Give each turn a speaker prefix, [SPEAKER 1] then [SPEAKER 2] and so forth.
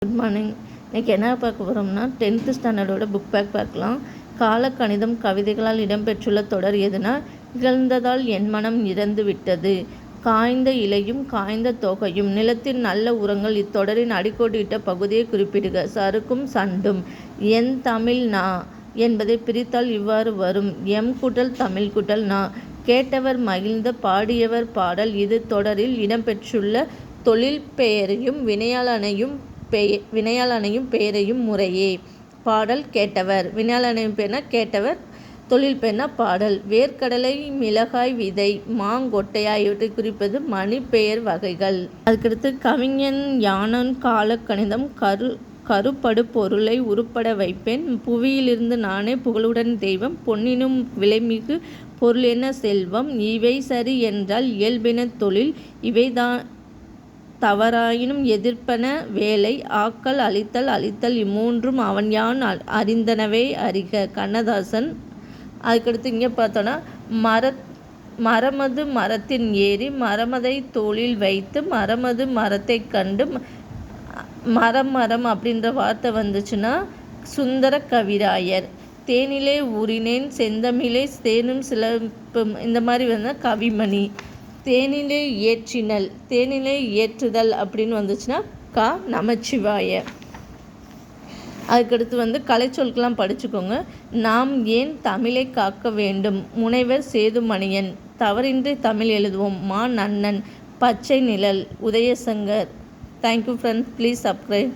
[SPEAKER 1] Good morning. இன்றைக்கி என்ன பார்க்க போகிறோம்னா 10th ஸ்டாண்டர்டோட புக் பேக் பார்க்கலாம். காலக்கணிதம் கவிதைகளால் இடம்பெற்றுள்ள தொடர் எதுனா, இகழ்ந்ததால் என் மனம் இறந்து விட்டது. காய்ந்த இலையும் காய்ந்த தொகையும் நிலத்தின் நல்ல உரங்கள். இத்தொடரின் அடிக்கோடிட்ட பகுதியை குறிப்பிடுக. சறுக்கும் சண்டும். என் தமிழ் நா என்பதை பிரித்தால் இவ்வாறு வரும்: எம் கூட்டல் தமிழ் கூட்டல் நா. கேட்டவர் மகிழ்ந்த பாடியவர் பாடல். இது தொடரில் இடம்பெற்றுள்ள தொழில் பெயரையும் வினையாளனையும் பெயரையும் முறையே. பாடல் கேட்டவர். வினையாளனையும் பெயர்னா கேட்டவர், தொழில் பெயர்னா பாடல். வேர்க்கடலை, மிளகாய் விதை, மாங்கொட்டை ஆகியவற்றை குறிப்பது மணிப்பெயர் வகைகள். அதுக்கடுத்து கவிஞன் யானன் காலக்கணிதம் கருப்படு பொருளை உருப்பட வைப்பேன். புவியிலிருந்து நானே புகழுடன் தெய்வம். பொன்னினும் விலைமிகு பொருள் என்ன செல்வம். இவை சரி என்றால் இயல்பின தொழில். இவைதான் தவறாயினும் எதிர்ப்பன வேலை. ஆக்கல் அழித்தல் அழித்தல் இம்மூன்றும் அவன் யான் அறிந்தனவே அறிக. கண்ணதாசன். அதுக்கடுத்து இங்கே பார்த்தோன்னா மரமது மரத்தின் ஏறி மரமதை தோளில் வைத்து மரமது மரத்தை கண்டு. மரம் அப்படின்ற வார்த்தை வந்துச்சுன்னா சுந்தர கவிராயர். தேனிலே ஊறினேன் செந்தமிழே தேனும் சிலம்பும், இந்த மாதிரி வந்தால் கவிமணி. தேனிலே ஏற்றினல், தேனிலே ஏற்றுதல் அப்படின்னு வந்துச்சுன்னா நமச்சிவாய. அதுக்கடுத்து கலைச்சொற்கெல்லாம் படிச்சுக்கோங்க. நாம் ஏன் தமிழை காக்க வேண்டும். முனைவர் சேதுமணியன். தவறின்றி தமிழ் எழுதுவோம். Nannan. Pachai Nizhal. Udhayasankar. Thank you friends. Please subscribe.